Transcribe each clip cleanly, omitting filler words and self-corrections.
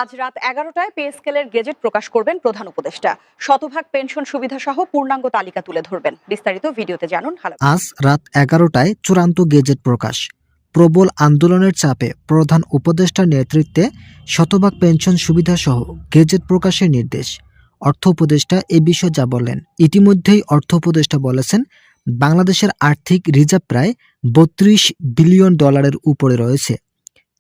আজ রাত 11টায় পে স্কেলের গেজেট প্রকাশ করবেন প্রধান উপদেষ্টা। শতভাগ পেনশন সুবিধা সহ পূর্ণাঙ্গ তালিকা তুলে ধরবেন। বিস্তারিত ভিডিওতে জানুন। আজ রাত 11টায় চূড়ান্ত গেজেট প্রকাশ। প্রবল আন্দোলনের চাপে প্রধান উপদেষ্টার নেতৃত্বে শতভাগ পেনশন সুবিধা সহ গেজেট প্রকাশের নির্দেশ। অর্থ উপদেষ্টা এ বিষয়ে যা বললেন, ইতিমধ্যেই অর্থ উপদেষ্টা বলেছেন, বাংলাদেশের আর্থিক রিজার্ভ প্রায় 32 বিলিয়ন ডলারের উপরে রয়েছে,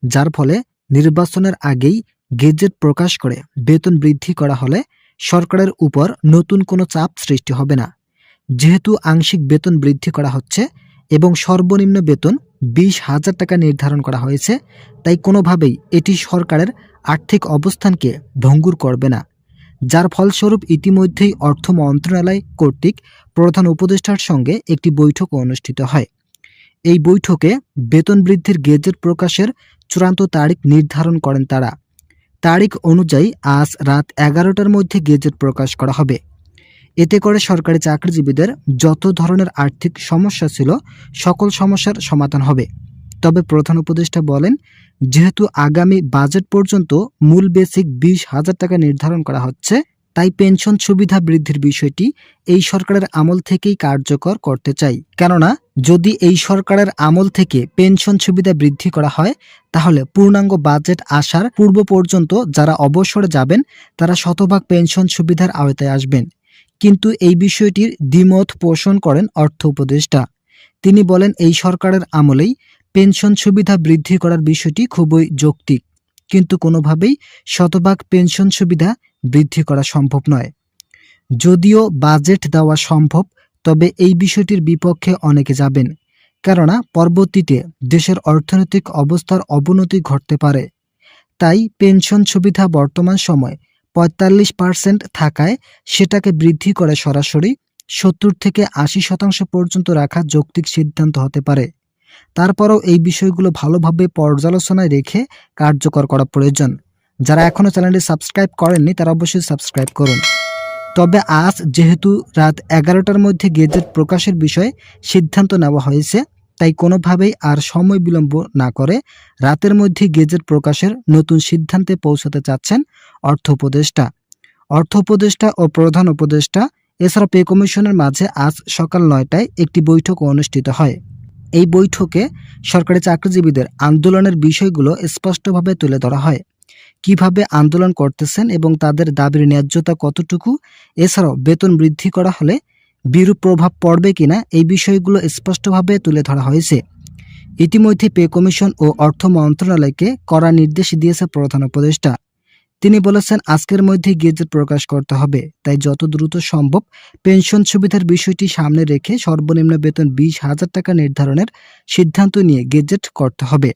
যার ফলে নির্বাচনের আগেই গেজেট প্রকাশ করে বেতন বৃদ্ধি করা হলে সরকারের উপর নতুন কোনো চাপ সৃষ্টি হবে না। যেহেতু আংশিক বেতন বৃদ্ধি করা হচ্ছে এবং সর্বনিম্ন বেতন 20,000 টাকা নির্ধারণ করা হয়েছে, তাই কোনোভাবেই এটি সরকারের আর্থিক অবস্থানকে ভঙ্গুর করবে না। যার ফলস্বরূপ ইতিমধ্যেই অর্থ মন্ত্রণালয় কর্তৃক প্রধান উপদেষ্টার সঙ্গে একটি বৈঠক অনুষ্ঠিত হয়। এই বৈঠকে বেতন বৃদ্ধির গেজেট প্রকাশের চূড়ান্ত তারিখ নির্ধারণ করেন তারা। তারিখ অনুযায়ী আজ রাত 11টার মধ্যে গেজেট প্রকাশ করা হবে। এতে করে সরকারি চাকরিজীবীদের যত ধরনের আর্থিক সমস্যা ছিল সকল সমস্যার সমাধান হবে। তবে প্রধান উপদেষ্টা বলেন, যেহেতু আগামী বাজেট পর্যন্ত মূল বেসিক 20,000 টাকা নির্ধারণ করা হচ্ছে, তাই পেনশন সুবিধা বৃদ্ধির বিষয়টি এই সরকারের আমল থেকেই কার্যকর করতে চাই। কেননা যদি এই সরকারের আমল থেকে পেনশন সুবিধা বৃদ্ধি করা হয়, তাহলে পূর্ণাঙ্গ বাজেট আসার পূর্ব পর্যন্ত যারা অবসরে যাবেন তারা শতভাগ পেনশন সুবিধার আওতায় আসবেন। কিন্তু এই বিষয়টির দ্বিমত পোষণ করেন অর্থ উপদেষ্টা। তিনি বলেন, এই সরকারের আমলেই পেনশন সুবিধা বৃদ্ধি করার বিষয়টি খুবই যৌক্তিক, কিন্তু কোনোভাবেই শতভাগ পেনশন সুবিধা বৃদ্ধি করা সম্ভব নয়। যদিও বাজেট দেওয়া সম্ভব, তবে এই বিষয়টির বিপক্ষে অনেকে যাবেন, কেননা পরবর্তীতে দেশের অর্থনৈতিক অবস্থার অবনতি ঘটতে পারে। তাই পেনশন সুবিধা বর্তমান সময় 45% থাকায় সেটাকে বৃদ্ধি করে সরাসরি 70 থেকে 80% পর্যন্ত রাখা যৌক্তিক সিদ্ধান্ত হতে পারে। তারপরেও এই বিষয়গুলো ভালোভাবে পর্যালোচনায় রেখে কার্যকর করা প্রয়োজন। যারা এখনও চ্যানেলটি সাবস্ক্রাইব করেননি তারা অবশ্যই সাবস্ক্রাইব করুন। তবে আজ যেহেতু রাত 11টার মধ্যে গেজেট প্রকাশের বিষয়ে সিদ্ধান্ত নেওয়া হয়েছে, তাই কোনোভাবেই আর সময় বিলম্ব না করে রাতের মধ্যে গেজেট প্রকাশের নতুন সিদ্ধান্তে পৌঁছাতে চাচ্ছেন অর্থ উপদেষ্টা। অর্থ উপদেষ্টা ও প্রধান উপদেষ্টা এছাড়া পে কমিশনের মাঝে আজ সকাল 9টায় একটি বৈঠক অনুষ্ঠিত হয়। এই বৈঠকে সরকারি চাকরিজীবীদের আন্দোলনের বিষয়গুলো স্পষ্টভাবে তুলে ধরা হয়। কিভাবে আন্দোলন করতেছেন এবং তাদের দাবির ন্যায্যতা কতটুকু, এছাড়াও বেতন বৃদ্ধি করা হলে বিরূপ প্রভাব পড়বে কিনা, এই বিষয়গুলো স্পষ্টভাবে তুলে ধরা হয়েছে। ইতিমধ্যে পে কমিশন ও অর্থ মন্ত্রণালয়কে কড়া নির্দেশ দিয়েছে প্রধান উপদেষ্টা। তিনি বলেছেন, আজকের মধ্যে গেজেট প্রকাশ করতে হবে, তাই যত দ্রুত সম্ভব পেনশন সুবিধার বিষয়টি সামনে রেখে সর্বনিম্ন বেতন 20,000 টাকা নির্ধারণের সিদ্ধান্ত নিয়ে গেজেট করতে হবে।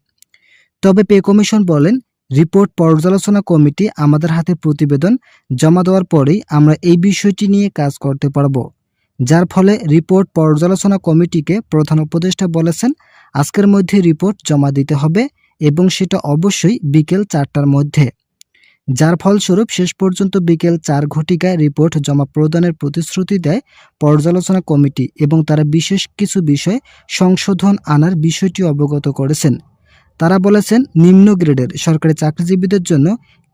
তবে পে কমিশন বলেন, রিপোর্ট পর্যালোচনা কমিটি আমাদের হাতে প্রতিবেদন জমা দেওয়ার পরেই আমরা এই বিষয়টি নিয়ে কাজ করতে পারব। যার ফলে রিপোর্ট পর্যালোচনা কমিটিকে প্রধান উপদেষ্টা বলেছেন, আজকের মধ্যে রিপোর্ট জমা দিতে হবে এবং সেটা অবশ্যই বিকেল 4টার মধ্যে। যার ফলস্বরূপ শেষ পর্যন্ত বিকেল 4 ঘটিকায় রিপোর্ট জমা প্রদানের প্রতিশ্রুতি দেয় পর্যালোচনা কমিটি এবং তারা বিশেষ কিছু বিষয় সংশোধন আনার বিষয়টি অবগত করেছেন। তারা বলেছেন, নিম্ন গ্রেডের সরকারি চাকরিজীবীদের জন্য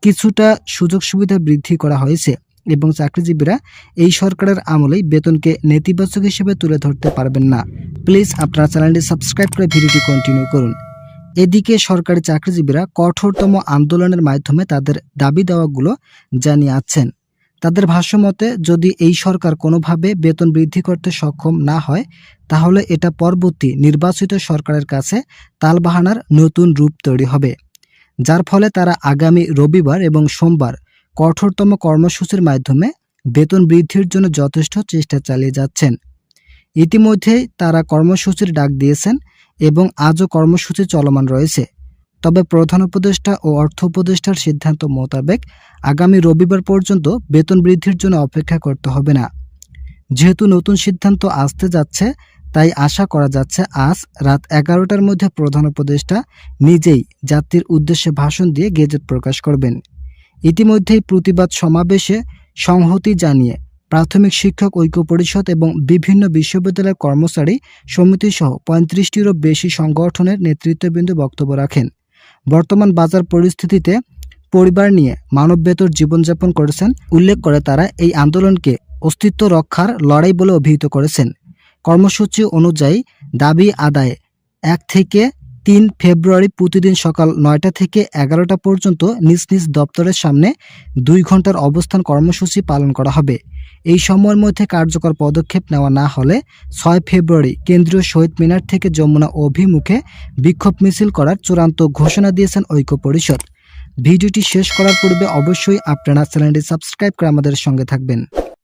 কিছুটা সুযোগ সুবিধা বৃদ্ধি করা হয়েছে এবং চাকরিজীবীরা এই সরকারের আমলেই বেতনকে নেতিবাচক হিসেবে তুলে ধরতে পারবেন না। প্লিজ আপনারা চ্যানেলটি সাবস্ক্রাইব করে ভিডিওটি কন্টিনিউ করুন। এদিকে সরকারি চাকরিজীবীরা কঠোরতম আন্দোলনের মাধ্যমে তাদের দাবি দাওয়াগুলো জানিয়ে আসছেন। তাদের ভাষ্যমতে, যদি এই সরকার কোনোভাবে বেতন বৃদ্ধি করতে সক্ষম না হয়, তাহলে এটা পরবর্তী নির্বাচিত সরকারের কাছে তালবাহানার নতুন রূপ তৈরি হবে। যার ফলে তারা আগামী রবিবার এবং সোমবার কঠোরতম কর্মসূচির মাধ্যমে বেতন বৃদ্ধির জন্য যথেষ্ট চেষ্টা চালিয়ে যাচ্ছেন। ইতিমধ্যে তারা কর্মসূচির ডাক দিয়েছেন এবং আজও কর্মসূচি চলমান রয়েছে। তবে প্রধান উপদেষ্টা ও অর্থ উপদেষ্টার সিদ্ধান্ত মোতাবেক আগামী রবিবার পর্যন্ত বেতন বৃদ্ধির জন্য অপেক্ষা করতে হবে না। যেহেতু নতুন সিদ্ধান্ত আসতে যাচ্ছে, তাই আশা করা যাচ্ছে আজ রাত 11টার মধ্যে প্রধান উপদেষ্টা নিজেই জাতির উদ্দেশ্যে ভাষণ দিয়ে গেজেট প্রকাশ করবেন। ইতিমধ্যেই প্রতিবাদ সমাবেশে সংহতি জানিয়ে প্রাথমিক শিক্ষক ঐক্য পরিষদ এবং বিভিন্ন বিশ্ববিদ্যালয়ের কর্মচারী সমিতি সহ 35টিরও বেশি সংগঠনের নেতৃত্ববৃন্দ বক্তব্য রাখেন। বর্তমান বাজার পরিস্থিতিতে পরিবার নিয়ে মানববেতর জীবনযাপন করেছেন। উল্লেখ করে তারা এই আন্দোলনকে অস্তিত্ব রক্ষার লড়াই বলে অভিহিত করেছেন। কর্মসূচি অনুযায়ী দাবি আদায়ে 1 থেকে 3 ফেব্রুয়ারি প্রতিদিন সকাল 9টা থেকে 11টা পর্যন্ত নিজ নিজ দপ্তরের সামনে 2 ঘন্টার অবস্থান কর্মসূচি পালন করা হবে। এই সময়ের মধ্যে কার্যকর পদক্ষেপ নেওয়া না হলে 6 ফেব্রুয়ারি কেন্দ্রীয় শহীদ মিনার থেকে যমুনা অভিমুখে বিক্ষোভ মিছিল করার চূড়ান্ত ঘোষণা দিয়েছেন ঐক্য পরিষদ। ভিডিওটি শেষ করার পূর্বে অবশ্যই আপনারা চ্যানেলটি সাবস্ক্রাইব করে আমাদের সঙ্গে থাকবেন।